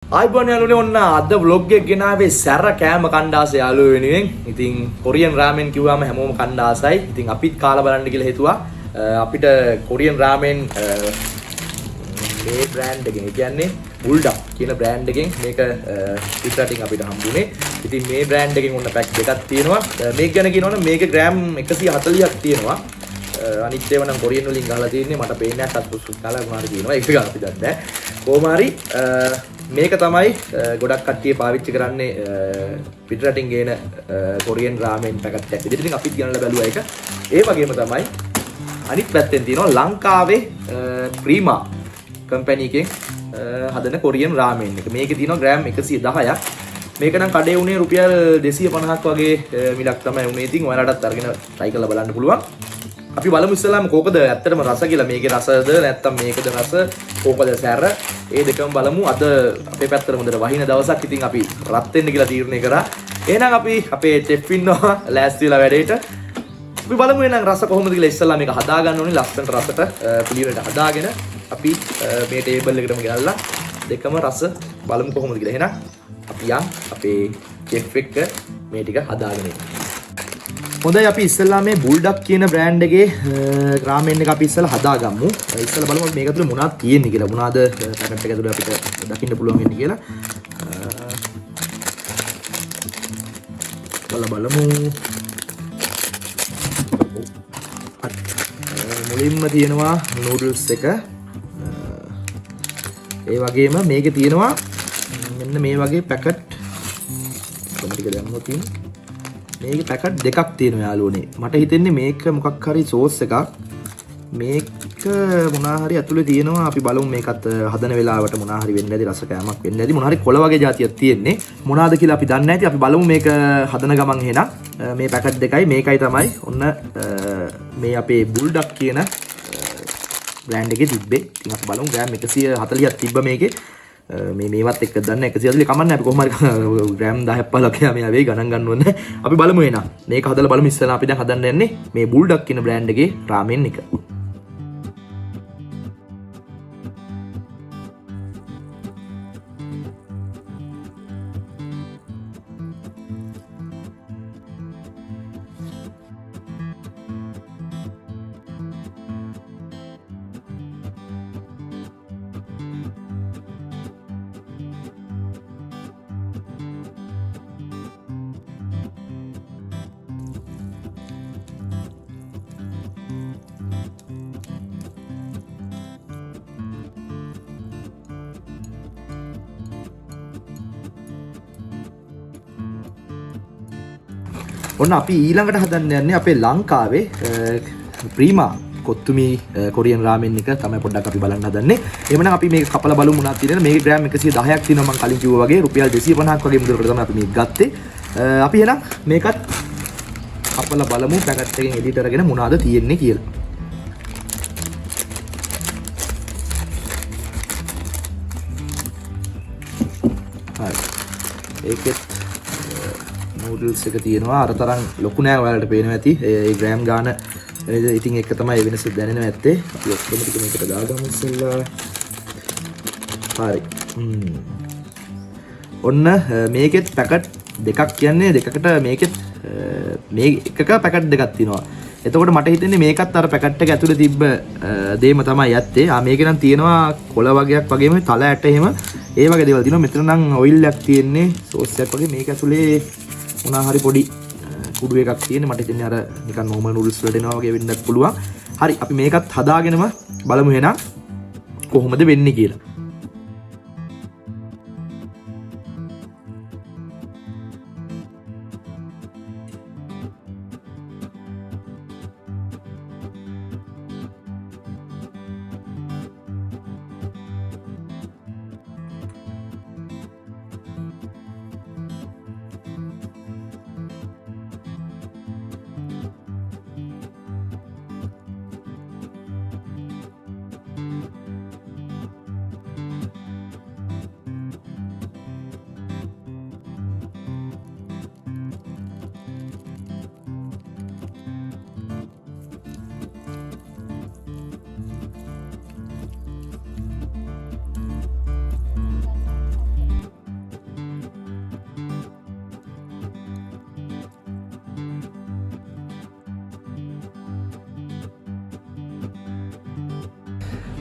ආයිබෝන් යාළුවනේ ඔන්න අද vlog එක ගෙනාවේ සැර කෑම කණ්ඩායම යාළුවෝ වෙනුවෙන්. ඉතින් කොරියන් රාමෙන් කිව්වම හැමෝම කණ්ඩායසයි. ඉතින් අපිත් කාලා බලන්න කියලා හිතුවා. අපිට කොරියන් රාමෙන් මේ බ්‍රෑන්ඩ් එකෙන් කියන්නේ බුල්ඩක් කියන බ්‍රෑන්ඩ් එකෙන් මේක පිටරටින් අපිට හම්බුනේ. ඉතින් මේ බ්‍රෑන්ඩ් එකෙන් ඔන්න පැක් දෙකක් තියෙනවා. මේක ගැන කියනවනම් මේක ග්‍රෑම් 140ක් තියෙනවා. අනිත් ඒවා නම් කොරියන් වලින් ගහලා තියෙන්නේ මට පේන්නේ නැහැ සත්පුසුත් කාලා මොනවාරි කියනවා. ඒක ගන්න අපි දන්නේ නැහැ. කොහොම හරි මේක තමයි ගොඩක් කට්ටිය පාවිච්චි කරන්නේ පිටරටින් ගේන කොරියන් රාමෙන් පැකට් එකක්. ඉතින් අපිත් ගන්නලා බැලුවා ඒක. ඒ වගේම තමයි අනිත් පැත්තෙන් තියෙනවා ලංකාවේ ප්‍රීමා කම්පැනි එකෙන් හදන කොරියන් රාමෙන් එක. මේකේ තියෙනවා ග්‍රෑම් 110ක්. මේක නම් කඩේ උනේ රුපියල් 250ක් වගේ මිලක් තමයි උනේ. ඉතින් ඔයාලටත් අරගෙන try කරලා බලන්න පුළුවන්. අපි බලමු ඉස්සෙල්ලාම කෝකද ඇත්තටම රස කියලා. මේකේ රසද නැත්නම් මේකද රස කෝකද සැර ඒ දෙකම බලමු. අද අපේ පැත්තට හොඳට වහින දවසක්. ඉතින් අපි රත් වෙන්න කියලා තීරණය කරා. එහෙනම් අපි අපේ චෙෆ් ඉන්නවා ලෑස්ති වෙලා වැඩේට. අපි බලමු එහෙනම් රස කොහොමද කියලා. ඉස්සෙල්ලා මේක හදා ගන්න ඕනේ ලස්සනට රසට පිළිවෙලට හදාගෙන අපි මේ ටේබල් එකටම ගෙනල්ලා දෙකම රස බලමු කොහොමද කියලා. එහෙනම් අපි යන් අපේ චෙෆ් එක්ක මේ ටික හදාගෙන ඉන්න. හොඳයි අපි ඉස්සෙල්ලා මේ බුල්ඩක් කියන බ්‍රෑන්ඩ් එකේ රාමෙන් එක අපි ඉස්සෙල්ලා හදාගමු. ඉස්සෙල්ලා බලමු මේක ඇතුලේ මොනවද තියෙන්නේ කියලා. මොනවාද පැකට් එක ඇතුලේ අපිට දකින්න පුළුවන් වෙන්නේ කියලා. බලමු. මුලින්ම තියෙනවා නූඩල්ස් එක. ඒ වගේම මේකේ තියෙනවා මෙන්න මේ වගේ පැකට් ටික දැම්මොත් මේකේ පැකට් දෙකක් තියෙනවා යාළුවනේ. මට හිතෙන්නේ මේක මොකක් හරි සෝස් එකක්. මේක මොනවා හරි ඇතුලේ තියෙනවා. අපි බලමු මේකත් හදන වෙලාවට මොනවා හරි වෙන්නේ නැති රස කෑමක් වෙන්නේ නැති මොනවා හරි කොළ වගේ જાතියක් තියෙන්නේ. මොනවාද කියලා අපි දන්නේ නැති. අපි බලමු මේක හදන ගමන් එහෙනම් මේ පැකට් දෙකයි මේකයි තමයි ඔන්න මේ අපේ බුල්ඩක් කියන බ්‍රෑන්ඩ් එකේ තිබ්බේ. ඉතින් අපි බලමු ග්‍රෑම් 140ක් තිබ්බ මේකේ. මේවත් එක්ක දන්න 140 කමන්නේ අපි කොහොම හරි ග්‍රෑම් 10ක් 15ක් යා වෙයි ගණන් ගන්න ඕනේ. අපි බලමු එහෙනම්. මේක හදලා බලමු ඉස්සෙල්ලා අපි දැන් හදන්න යන්නේ මේ බුල්ඩක් කියන බ්‍රෑන්ඩ් එකේ රාමෙන් එක. ඔන්න අපි ඊළඟට හදන්න යන්නේ අපේ ලංකාවේ ප්‍රීමා කොත්තුමි කොරියන් රාමෙන් එක තමයි පොඩ්ඩක් අපි බලන්න හදන්නේ. එහෙමනම් අපි මේක කපලා බලමු මොනවද තියෙන්නේ. මේකේ ග්‍රෑම් 110ක් තියෙනවා මම කලින් කිව්වා වගේ. රුපියල් 250ක් වගේ මුදලකට තමයි අපි මේක ගත්තේ. අපි එහෙනම් මේකත් කපලා බලමු පැකට් එකෙන් එඩිට් කරගෙන මොනවද තියෙන්නේ කියලා. හරි. ඒකෙත් නූඩල්ස් එක තියෙනවා. අර තරම් ලොකු නෑ ඔයාලට පේනවා ඇති. ඒ ග්‍රෑම් ගාන ඉතින් එක තමයි වෙනස දැනෙනවා ඇත්තේ. අපි ඔක්කොම ටික මේකට දාගමු ඉස්සෙල්ලා. හරි. ඔන්න මේකෙත් පැකට් දෙකක් කියන්නේ දෙකකට මේකෙත් මේ එකක පැකට් දෙකක් තියෙනවා. එතකොට මට හිතෙන්නේ මේකත් අර පැකට් එක ඇතුලේ තිබ්බ දේම තමයි ඇත්තේ. මේකේ නම් තියෙනවා කොළ වගේක් වගේම තල ඇට එහෙම ඒ වගේ දේවල් තියෙනවා. මෙතන නම් ඔයිල් එකක් තියෙන්නේ සෝස් එකක් වගේ. මේක ඇතුලේ මොනවා හරි පොඩි කුඩු එකක් තියෙන්නේ. මට හිතෙන්නේ අර නිකන් normal noodles වලට එනවා වගේ වෙන්නත් පුළුවන්. හරි අපි මේකත් හදාගෙනම බලමු එහෙනම් කොහොමද වෙන්නේ කියලා.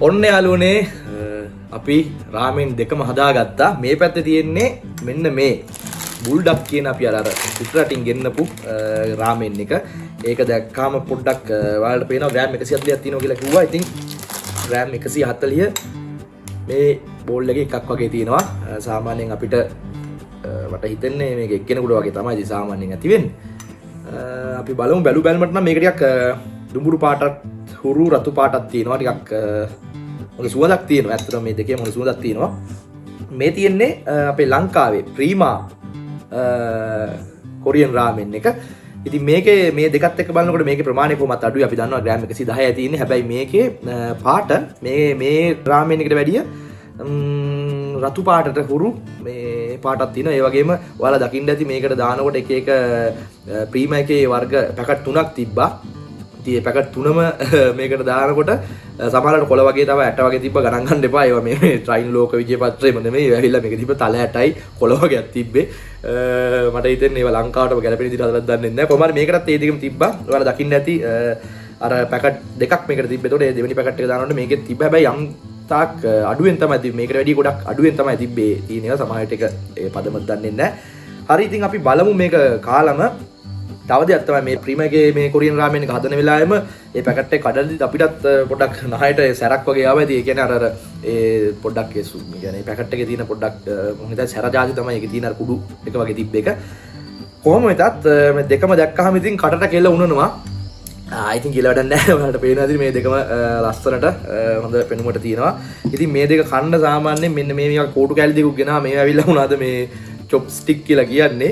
ඔන්න යාළුවනේ අපි රාමෙන් දෙකම හදාගත්තා. මේ පැත්තේ තියෙන්නේ මෙන්න මේ බුල්ඩක් කියන අපි අර පිටරටින් ගෙන්නපු රාමෙන් එක. ඒක දැක්කාම පොඩ්ඩක් ඔයාලට පේනවා ග්‍රෑම් 140ක් තියෙනවා කියලා කිව්වා. ඉතින් ග්‍රෑම් 140 මේ බෝල් එකේ එකක් වගේ තියෙනවා. සාමාන්‍යයෙන් අපිට මට හිතෙන්නේ මේක එක්කෙනෙකුට වගේ තමයි ඉතින් සාමාන්‍යයෙන් ඇති වෙන්නේ. අපි බලමු බැලුමට නම් මේක ටිකක් දුඹුරු පාටක් හුරු රතු පාටක් තියෙනවා. ටිකක් මොකද සුවඳක් තියෙනවා. ඇත්තටම මේ දෙකේම මොන සුවඳක් තියෙනවා. මේ තියෙන්නේ අපේ ලංකාවේ ප්‍රීමා කොරියන් රාමෙන් එක. ඉතින් මේකේ මේ දෙකත් එක්ක බලනකොට මේකේ ප්‍රමාණය කොහොමත් අඩුයි. අපි දන්නවා ග්‍රෑම් 110යි තියෙන්නේ. හැබැයි මේකේ පාට මේ රාමෙන් එකට වැඩිය රතු පාටට හුරු මේ පාටක් තියෙනවා. ඒ වගේම ඔයාලා දකින්න ඇති මේකට දානකොට එක එක ප්‍රීමා එකේ වර්ග පැකට් 3ක් තිබ්බා. ඉතින් මේ පැකට් 3ම මේකට දානකොට සමහරවිට කොළ වගේ තව ඇට වගේ තිබ්බ ගණන් ගන්න එපා. ඒවා මේ ට්‍රයින් ලෝක විජය පත්‍රෙම නෙමෙයි. ඇවිල්ලා මේක තිබ්බ තල ඇටයි කොළ වගේක් තිබ්බේ. මට හිතෙන්නේ ඒවා ලංකාවටම ගැලපෙන විදිහට හදලා දන්නේ නැහැ. කොහොම හරි මේකටත් ඒ දෙකම තිබ්බා. ඔයාලා දකින්න ඇති අර පැකට් දෙකක් මේකට තිබ්බේ. ඒතකොට ඒ දෙවෙනි පැකට් එක දානකොට මේකෙත් තිබ්බ. හැබැයි යම් තාක් අඩුවෙන් තමයි තිබ්බේ. මේකට වැඩිය ගොඩක් අඩුවෙන් තමයි තිබ්බේ. තියෙන ඒවා සමහරවිට ඒක ඒ පදම දන්නේ නැහැ. හරි ඉතින් අපි බලමු මේක කාලම. තව දෙයක් තමයි මේ ප්‍රීමගේ මේ කොරියන් රාමෙන් එක හදන වෙලාවෙම ඒ පැකට් එක කඩද්දි අපිටත් පොඩ්ඩක් නහයට සැරක් වගේ ආවා. ඉතින් ඒ කියන්නේ අර ඒ පොඩ්ඩක් ඒ කියන්නේ පැකට් එකේ තියෙන පොඩ්ඩක් මොකද හිතා සැර ජාති තමයි ඒකේ තියෙන අර කුඩු එක වගේ තිබ්බ එක. කොහොම වෙතත් මේ දෙකම දැක්කහම ඉතින් කටට කෙල්ල උනනවා. ඉතින් කියලා වැඩක් නැහැ. ඔයාලට පේනවා ඉතින් මේ දෙකම ලස්සනට හොඳ පෙනුමට තියෙනවා. ඉතින් මේ දෙක කන්න සාමාන්‍යයෙන් මෙන්න මේ නිකන් කෝටු කැලි දෙකක් ගෙනා මේ ඇවිල්ලා වුණාද මේ චොප් ස්ටික් කියලා කියන්නේ.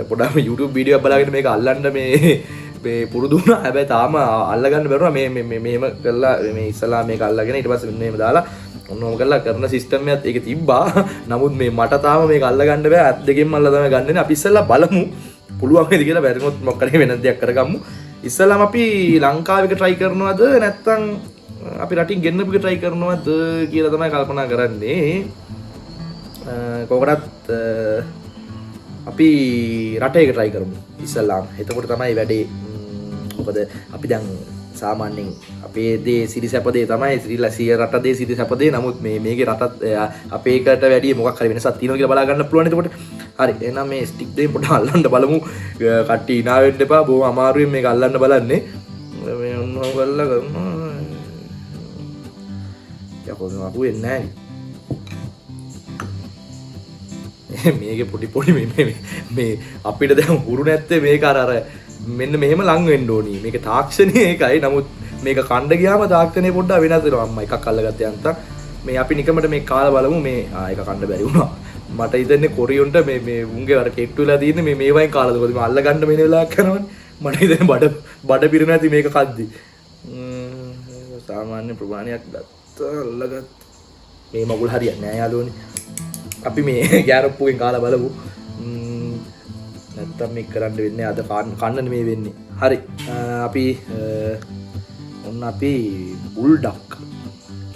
පොඩ්ඩක් YouTube වීඩියෝ එකක් බලාගෙන මේක අල්ලන්න මේ පුරුදු වුණා. හැබැයි තාම අල්ලගන්න බැරුණා. මේ මෙහෙම කරලා මේ ඉස්සලා මේක අල්ලගෙන ඊට පස්සේ මෙහෙම දාලා ඔන්නෝම කරලා කරන සිස්ටම් එකත් ඒක තිබ්බා. නමුත් මේ මට තාම මේක අල්ලගන්න බෑ. අත් දෙකෙන්ම අල්ලලා තමයි ගන්න. අපි ඉස්සලා බලමු පුළුවන් වේද කියලා. බැරිමොත් මොකක් හරි වෙන දෙයක් කරගමු. ඉස්සලාම අපි ලංකාවක try කරනවද නැත්නම් අපි රටින් ගෙන්නපු එක try කරනවද කියලා තමයි කල්පනා කරන්නේ. කොහොමවත් අපි රටේක try කරමු ඉස්සලාම. එතකොට තමයි වැඩේ. මොකද අපි දැන් සාමාන්‍යයෙන් අපේ දේ සිරිසැපදේ තමයි ශ්‍රී රට දේ සිරිසැපදේ. නමුත් මේකේ රටත් අපේ එකට වැඩිය මොකක් හරි වෙනසක් තියෙනවා කියලා බලා ගන්න පුළුවන්. එතකොට හරි එහෙනම් මේ ස්ටික් දෙකෙන් පොඩ්ඩක් අල්ලන්න බලමු. කට්ටි hina වෙන්න එපා. බොහොම අමාරුවෙන් මේක අල්ලන්න බලන්නේ. මේ ඔන්නෝ කරලා කරනවා. යකෝ අහුවෙන්නේ නැහැ. මේකේ පොඩි මේ අපිට දැන් හුරු නැත්තේ මේක අර මෙන්න මෙහෙම ලං වෙන්න ඕනි. මේක තාක්ෂණයේ එකයි. නමුත් මේක කණ්ඩ ගියාම තාක්ෂණය පොඩ්ඩක් වෙනස් වෙනවා. අම්මා එකක් අල්ලගත්ත යන්තම් මේ අපි නිකමට මේ කාලා බලමු. මේ ඒක කණ්ඩ බැරි වුණා. මට හිතන්නේ කොරියොන්ට මේ උන්ගේ අර කෙට්ටු වෙලා තියෙන්නේ මේ වයින් කාලාද. මොකද මේ අල්ල ගන්න මෙන්න වෙලාවක් යනවනේ. මට හිතන්නේ බඩ පිරෙන ඇති මේක කද්දි. සාමාන්‍ය ප්‍රමාණයක් ගත්ත අල්ලගත්ත. මේ මගුල් හරියන්නේ නැහැ යාළුවනේ. අපි මේ ගෑරප්පුවෙන් කාලා බලමු. නැත්තම් මේක කරන්න වෙන්නේ අද කන්න නෙමෙයි වෙන්නේ. හරි. අපි ඔන්න අපි බුල්ඩක්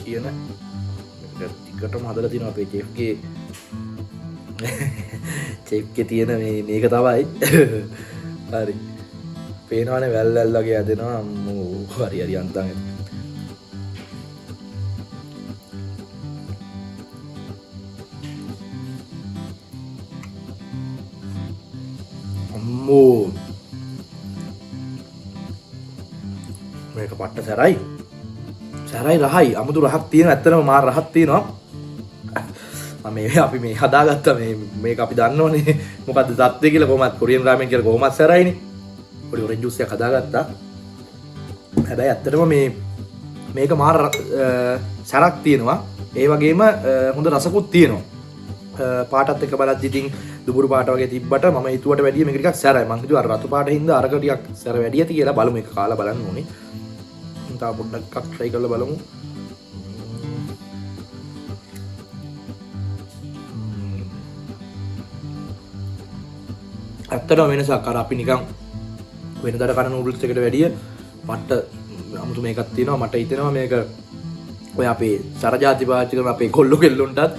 කියන ටිකටම හදලා තිනවා අපේ චෙෆ්ගේ තියෙන මේක තමයි. හරි. පේනවනේ වැල් වගේ ඇදෙනවා. හරි අන්තම්. මේක පට්ට සැරයි රහයි අමුතු රහක් තියෙන. ඇත්තටම මාර රහක් තියෙනවා. අපි මේ හදාගත්ත මේක අපි දන්නවනේ මොකද්ද තත්ත්වය කියලා. කොහොමත් කොරියන් රාමෙන් කියලා කොහොමත් සැරයිනේ. පොඩි ඔරෙන්ජ් ජූස් එකක් හදාගත්තා. හැබැයි ඇත්තටම මේක මාර සැරක් තියෙනවා. ඒ වගේම හොඳ රසකුත් තියෙනවා. පාටත් එක්ක බලද්දි ඉතින් දුඹුරු පාට වගේ තිබ්බට මම හිතුවට වැඩිය මේක ටිකක් සැරයි. මං හිතුවා අර රතු පාට හින්දා අරක ටිකක් සැර වැඩි ඇති කියලා. බලමු මේක කාලා බලන්න ඕනේ. තව පොඩ්ඩක් try කරලා බලමු. ඇත්තටම වෙනසක් අර අපි නිකන් වෙනදාට කන නූඩල්ස් එකට වැඩිය මට අමුතු මේකක් තියෙනවා. මට හිතෙනවා මේක ඔය අපේ සරජාති පාවිච්චි කරන අපේ කොල්ලෝ කෙල්ලොන්ටත්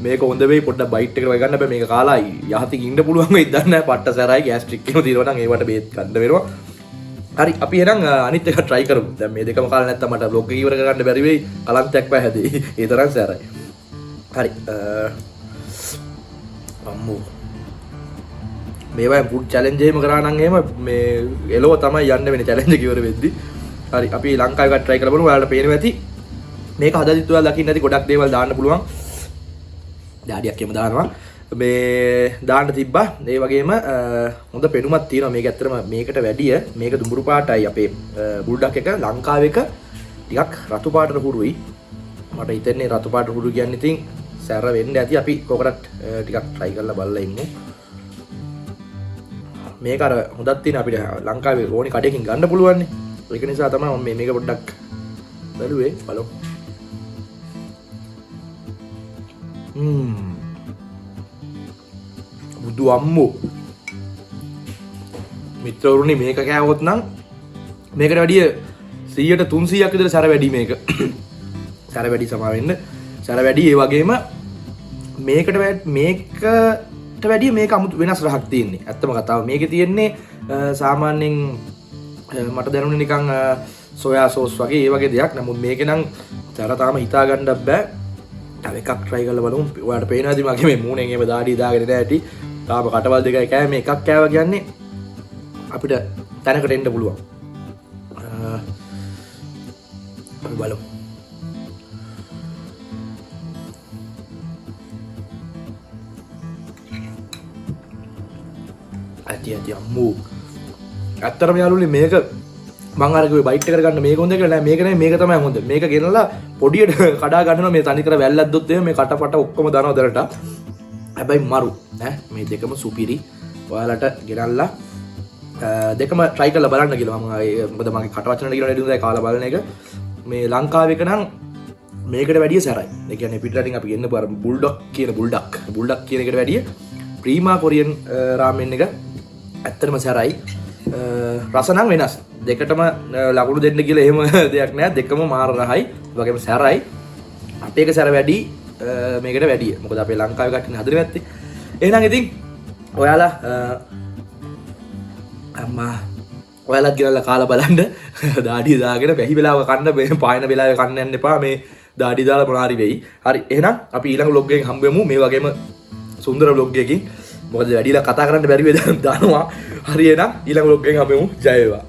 මේක හොඳ වෙයි. පොඩ්ඩක් බයිට් එක වගේ ගන්න බෑ. මේක කාලා යහතින් ඉන්න පුළුවන් වෙයිද දන්නේ නැහැ. පට්ට සැරයි ගෑස්ට්‍රික් එකම තියෙනවා නම් ඒවට බේත් ගන්න වෙනවා. හරි අපි එහෙනම් අනිත් එක try කරමු. දැන් මේ දෙකම කාලා නැත්තම් මට vlog එක ඉවර කරගන්න බැරි වෙයි. කලන්තයක් පහ හැදේ. ඒ තරම් සැරයි. හරි. අම්මෝ. මේවා food challenge එහෙම කරා නම් එහෙම මේ එළව තමයි යන්න වෙන්නේ challenge එක ඉවර වෙද්දි. හරි අපි ලංකාවේ එකක් try කරලා බලමු. ඔයාලට පේනවා ඇති. මේක හදද්දිත් ඔයාලා දකින්න ඇති ගොඩක් දේවල් දාන්න පුළුවන්. ඩාඩියක් එහෙම දානවා. මේ දාන්න තිබ්බා. ඒ වගේම හොඳ පෙනුමක් තියෙනවා. මේක ඇත්තටම මේකට වැඩිය මේක දුඹුරු පාටයි අපේ බුල්ඩක් එක ලංකාවේ එක ටිකක් රතු පාටට හුරුයි. මට හිතෙන්නේ රතු පාට හුරු කියන්නේ ඉතින් සැර වෙන්න ඇති. අපි කොකටත් ටිකක් try කරලා බලලා ඉමු. මේක අර හොඳක් තියෙන අපිට ලංකාවේ ඕනි කඩේකින් ගන්න පුළුවන් නේ. ඒක නිසා තමයි මම මේක පොඩ්ඩක් බැලුවේ. බලමු. බුදු අම්මෝ මිත්‍රවරුනි මේක කෑවොත් නම් මේකට වැඩිය 100ට 300ක් විතර සැර වැඩි මේක. සැර වැඩි සමා වෙන්න. සැර වැඩි ඒ වගේම මේකට වැඩිය මේක අමුතු වෙනස් රහක් තියෙන්නේ. ඇත්තම කතාව මේකේ තියෙන්නේ සාමාන්‍යයෙන් මට දැනුනේ නිකන් සෝයා සෝස් වගේ ඒ වගේ දෙයක්. නමුත් මේකේ නම් සැර තාම හිතා ගන්නත් බෑ. තව එකක් try කරලා බලමු. ඔයාලට පේනවාද මගේ මේ මූණෙන් එහෙම දාඩිය දාගෙන නැහැටි. තාම කටවල් දෙකයි කෑ මේ එකක් කෑවා කියන්නේ අපිට තැනකට එන්න පුළුවන්. අපි බලමු. ඇති අම්මෝ. ඇත්තටම යාළුවනේ මේක මං අර කිව්වේ බයිට් එක කරගන්න මේක හොඳ කියලා නෑ. මේක නෙමෙයි මේක තමයි හොඳ. මේක ගෙනලා පොඩියට කඩා ගන්නවා මේ තනි කර වැල්ලද්දොත් එහෙම මේ කටපට ඔක්කොම දානවා දරට. හැබැයි මරු ඈ මේ දෙකම සුපිරි. ඔයාලට ගෙනල්ලා දෙකම try කරලා බලන්න කියලා මම මොකද මගේ කට වචන කියලා නේද උදේ කාලා බලන එක. මේ ලංකාවේ එක නම් මේකට වැඩිය සැරයි. ඒ කියන්නේ පිටරටින් අපි ගෙන්න බර බුල්ඩොක් කියන එකට වැඩිය ප්‍රීමා කොරියන් රාමෙන් එක ඇත්තටම සැරයි. රස නම් වෙනස්. දෙකටම ලකුණු දෙන්න කියලා එහෙම දෙයක් නෑ. දෙකම මාර රහයි. ඒ වගේම සැරයි. අපේ එක සැර වැඩි මේකට වැඩිය. මොකද අපේ ලංකාවේ කට්ටියනේ හදන්නේ නැත්තේ. එහෙනම් ඉතින් ඔයාලා අම්මා ඔයාලත් ගෙනල්ලා කාලා බලන්න. දාඩිය දාගෙන වැහි වෙලාව කන්න මේ පායන වෙලාවේ කන්න යන්න එපා. මේ දාඩිය දාලා මොනාරි වෙයි. හරි එහෙනම් අපි ඊළඟ vlog එකෙන් හම්බ වෙමු. මේ වගේම සුන්දර vlog එකකින්. මොකද වැඩිලා කතා කරන්න බැරි වෙයි දානවා. හරි එහෙනම් ඊළඟ vlog එකෙන් හම්බ වෙමු. ජය වේවා.